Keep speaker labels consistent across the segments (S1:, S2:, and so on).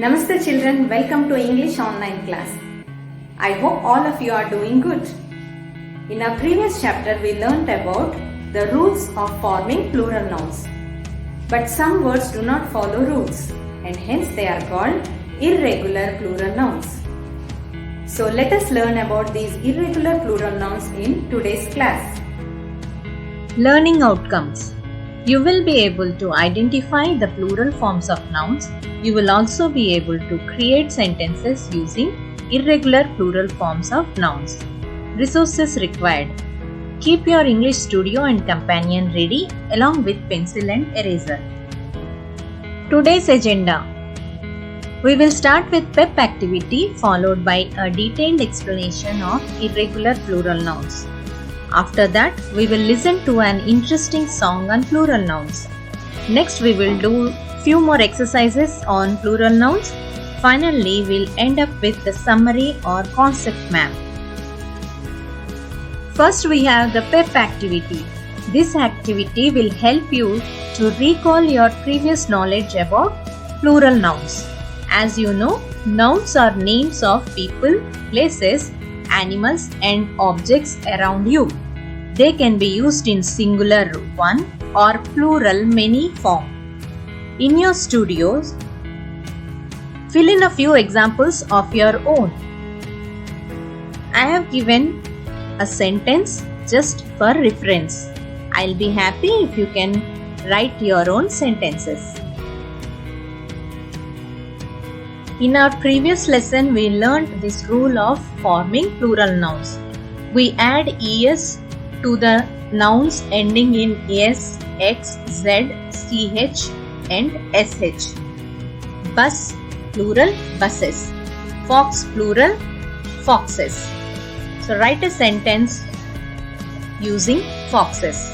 S1: Namaste children, welcome to English online class. I hope all of you are doing good. In our previous chapter we learnt about the rules of forming plural nouns. But some words do not follow rules and hence they are called irregular plural nouns. So let us learn about these irregular plural nouns in today's class.
S2: Learning outcomes. You will be able to identify the plural forms of nouns. You will also be able to create sentences using irregular plural forms of nouns. Resources required. Keep your English studio and companion ready along with pencil and eraser. Today's agenda. We will start with PEP activity followed by a detailed explanation of irregular plural nouns. After that, we will listen to an interesting song on plural nouns. Next, we will do few more exercises on plural nouns. Finally, we'll end up with the summary or concept map. First, we have the PEP activity. This activity will help you to recall your previous knowledge about plural nouns. As you know, nouns are names of people, places, animals and objects around you. They can be used in singular one or plural many form. In your studios, fill in a few examples of your own. I have given a sentence just for reference. I'll be happy if you can write your own sentences. In our previous lesson, we learned this rule of forming plural nouns. We add es to the nouns ending in s, x, z, ch and sh. Bus, plural, buses. Fox, plural, foxes. So write a sentence using foxes.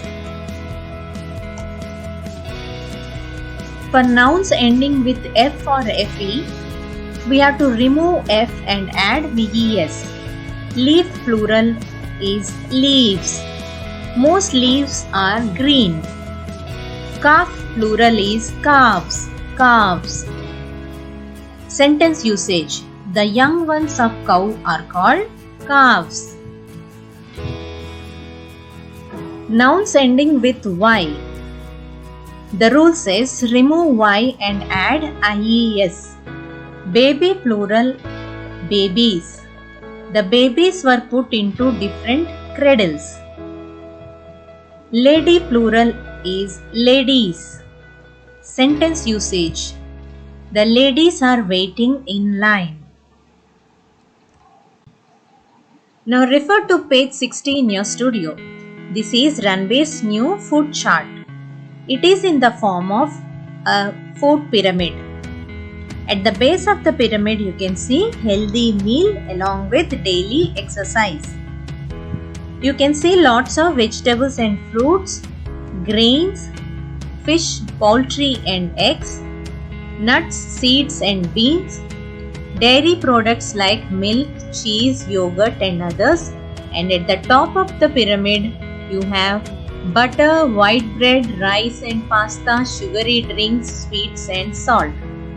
S2: For nouns ending with f or fe, we have to remove f and add ves. Leaf plural is leaves. Most leaves are green. Calf plural is calves. Calves. Sentence usage. The young ones of cow are called calves. Nouns ending with y. The rule says remove y and add ies. Baby plural babies. The babies were put into different cradles. Lady plural is ladies. Sentence usage. The ladies are waiting in line. Now refer to page 60 in your studio. This is Ranveer's new food chart. It is in the form of a food pyramid. At the base of the pyramid, you can see healthy meal along with daily exercise. You can see lots of vegetables and fruits, grains, fish, poultry and eggs, nuts, seeds and beans, dairy products like milk, cheese, yogurt and others. And at the top of the pyramid, you have butter, white bread, rice and pasta, sugary drinks, sweets and salt.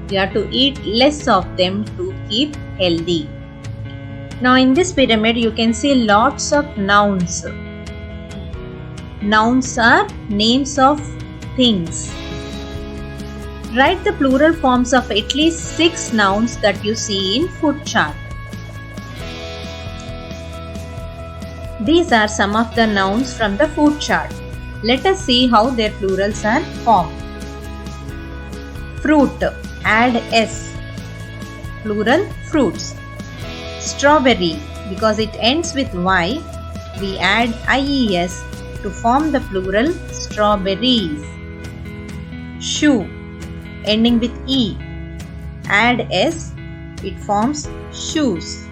S2: You have to eat less of them to keep healthy. Now in this pyramid you can see lots of nouns. Nouns are names of things. Write the plural forms of at least 6 nouns that you see in food chart. These are some of the nouns from the food chart. Let us see how their plurals are formed. Fruit. Add s. Plural fruits. Strawberry. Because it ends with y, we add ies to form the plural strawberries. Shoe. Ending with e. Add s, it forms shoes.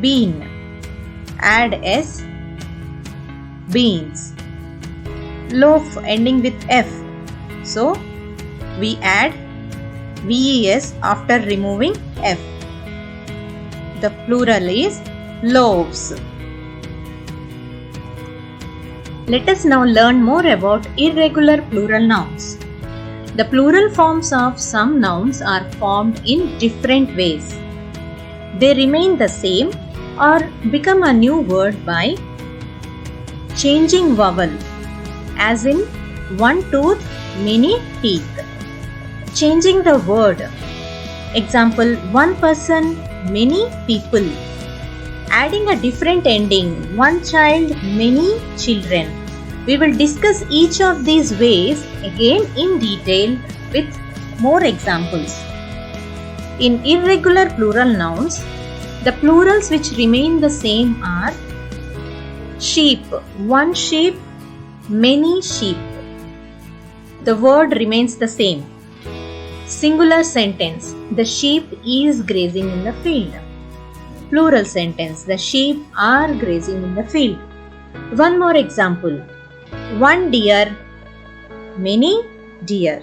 S2: Bean. Add s, beans. Loaf ending with f. So we add ves after removing f. The plural is loaves. Let us now learn more about irregular plural nouns. The plural forms of some nouns are formed in different ways. They remain the same or become a new word by changing vowel, as in one tooth, many teeth. Changing the word. Example, one person, many people. Adding a different ending, one child, many children. We will discuss each of these ways again in detail with more examples. In irregular plural nouns, the plurals which remain the same are sheep, one sheep, many sheep. The word remains the same. Singular sentence, the sheep is grazing in the field. Plural sentence, the sheep are grazing in the field. One more example, one deer, many deer.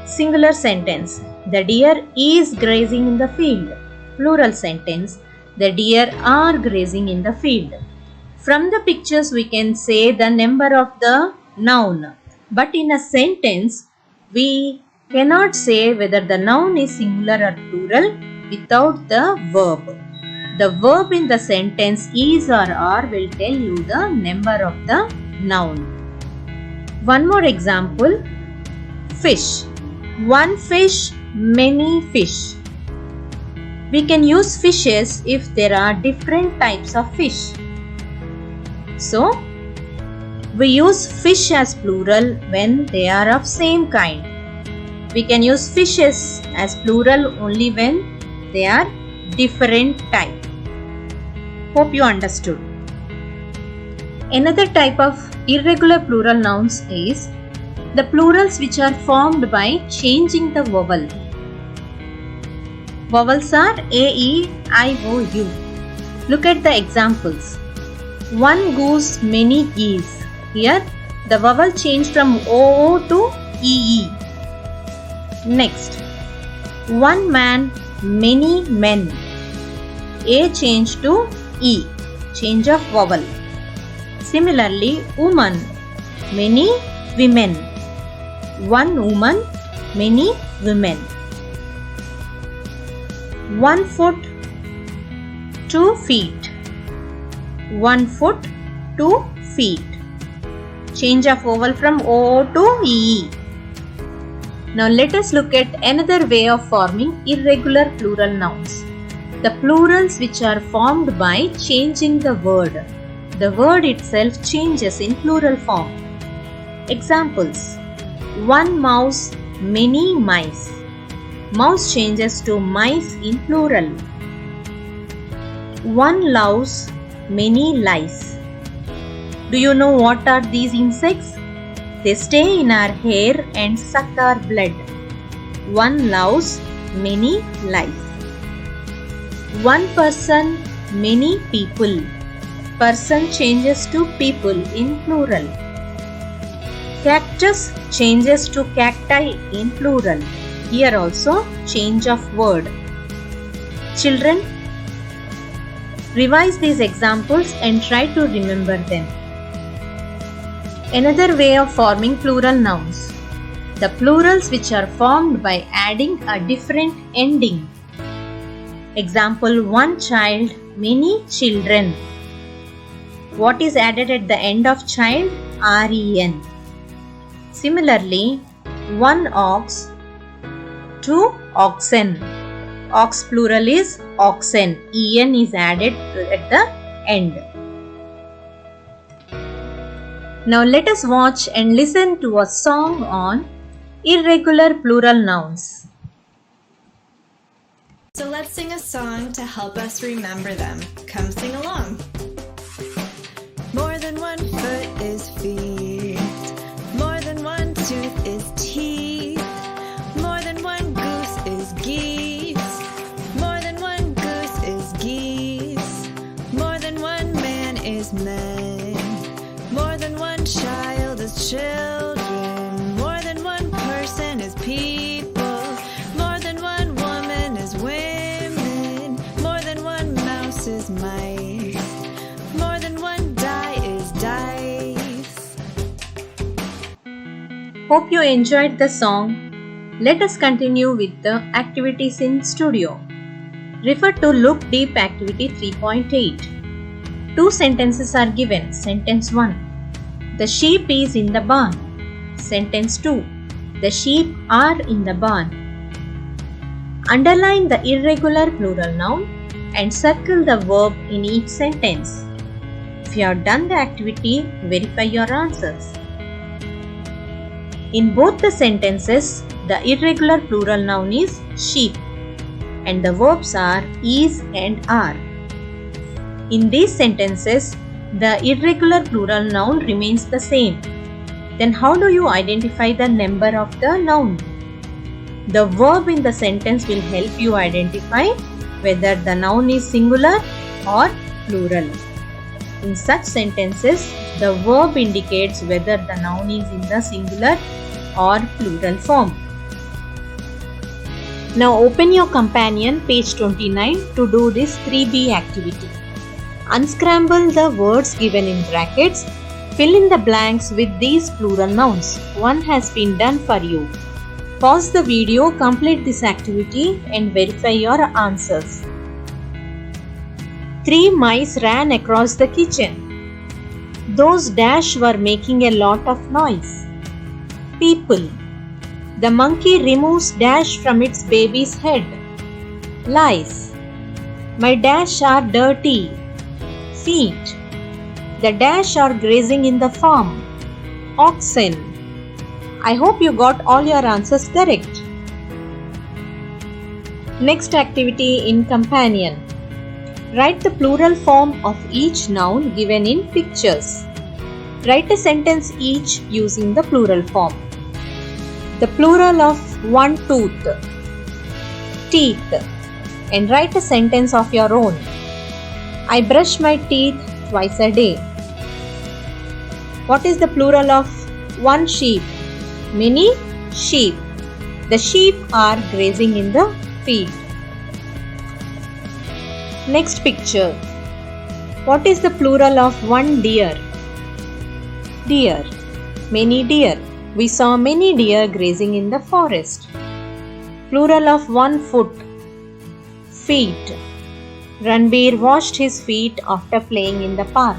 S2: Singular sentence, the deer is grazing in the field. Plural sentence, the deer are grazing in the field. From the pictures we can say the number of the noun, but in a sentence we cannot say whether the noun is singular or plural without the verb. The verb in the sentence is or are will tell you the number of the noun. One more example, fish. One fish, many fish. We can use fishes if there are different types of fish. So, we use fish as plural when they are of same kind. We can use fishes as plural only when they are different type. Hope you understood. Another type of irregular plural nouns is the plurals which are formed by changing the vowel. Vowels are A, E, I, O, U. Look at the examples. One goose, many geese. Here, the vowel changed from O to EE. Next, one man, many men. A changed to E, change of vowel. Similarly, woman, many women. One woman, many women. 1 foot, 2 feet. 1 foot, 2 feet. Change of vowel from O to E. Now let us look at another way of forming irregular plural nouns. The plurals which are formed by changing the word. The word itself changes in plural form. Examples. One mouse, many mice. Mouse changes to mice in plural. One louse, many lice. Do you know what are these insects? They stay in our hair and suck our blood. One louse, many lice. One person, many people. Person changes to people in plural. Cactus changes to cacti in plural. Here also change of word. Children, revise these examples and try to remember them. Another way of forming plural nouns. The plurals which are formed by adding a different ending. Example, one child, many children. What is added at the end of child? REN. Similarly, one ox, two oxen. Ox plural is oxen. En is added at the end. Now let us watch and listen to a song on irregular plural nouns.
S3: So let's sing a song to help us remember them. Come sing along. More than 1 foot is feet. More than 1 tooth is teeth. More than 1 goose is geese. More than 1 goose is geese. More than 1 man is men. More than 1 child is children. More than 1 person is people. More than 1 woman is women. More than 1 mouse is mice. More than 1 die is dice.
S2: Hope you enjoyed the song. Let us continue with the activities in studio. Refer to Look Deep Activity 3.8. Two sentences are given. Sentence 1. The sheep is in the barn. Sentence 2. The sheep are in the barn. Underline the irregular plural noun and circle the verb in each sentence. If you have done the activity, verify your answers. In both the sentences, the irregular plural noun is sheep and the verbs are is and are. In these sentences, the irregular plural noun remains the same. Then how do you identify the number of the noun? The verb in the sentence will help you identify whether the noun is singular or plural. In such sentences, the verb indicates whether the noun is in the singular or plural form. Now open your companion page 29 to do this 3B activity. Unscramble the words given in brackets. Fill in the blanks with these plural nouns. One has been done for you. Pause the video, complete this activity and verify your answers. 3 mice ran across the kitchen. Those dash were making a lot of noise. People. The monkey removes dash from its baby's head. Lies. My dash are dirty. Feet. The dash are grazing in the farm. Oxen. I hope you got all your answers correct. Next activity in companion. Write the plural form of each noun given in pictures. Write a sentence each using the plural form. The plural of one tooth, teeth, and write a sentence of your own. I brush my teeth twice a day. What is the plural of one sheep? Many sheep. The sheep are grazing in the field. Next picture. What is the plural of one deer? Deer. Many deer. We saw many deer grazing in the forest. Plural of one foot. Feet. Ranbir washed his feet after playing in the park.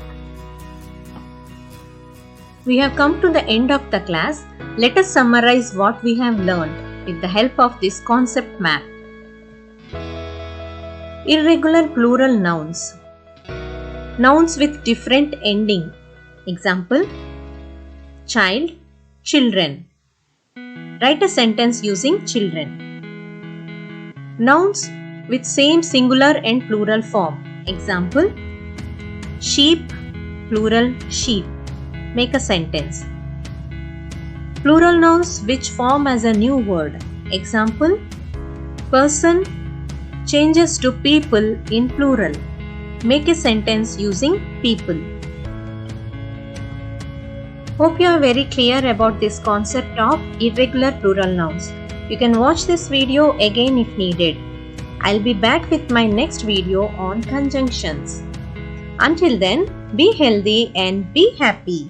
S2: We have come to the end of the class. Let us summarize what we have learned with the help of this concept map. Irregular plural nouns. Nouns with different ending. Example: child, children. Write a sentence using children. Nouns with same singular and plural form. Example: sheep, plural sheep. Make a sentence. Plural nouns which form as a new word. Example: person changes to people in plural. Make a sentence using people. Hope you are very clear about this concept of irregular plural nouns. You can watch this video again if needed. I'll be back with my next video on conjunctions. Until then, be healthy and be happy.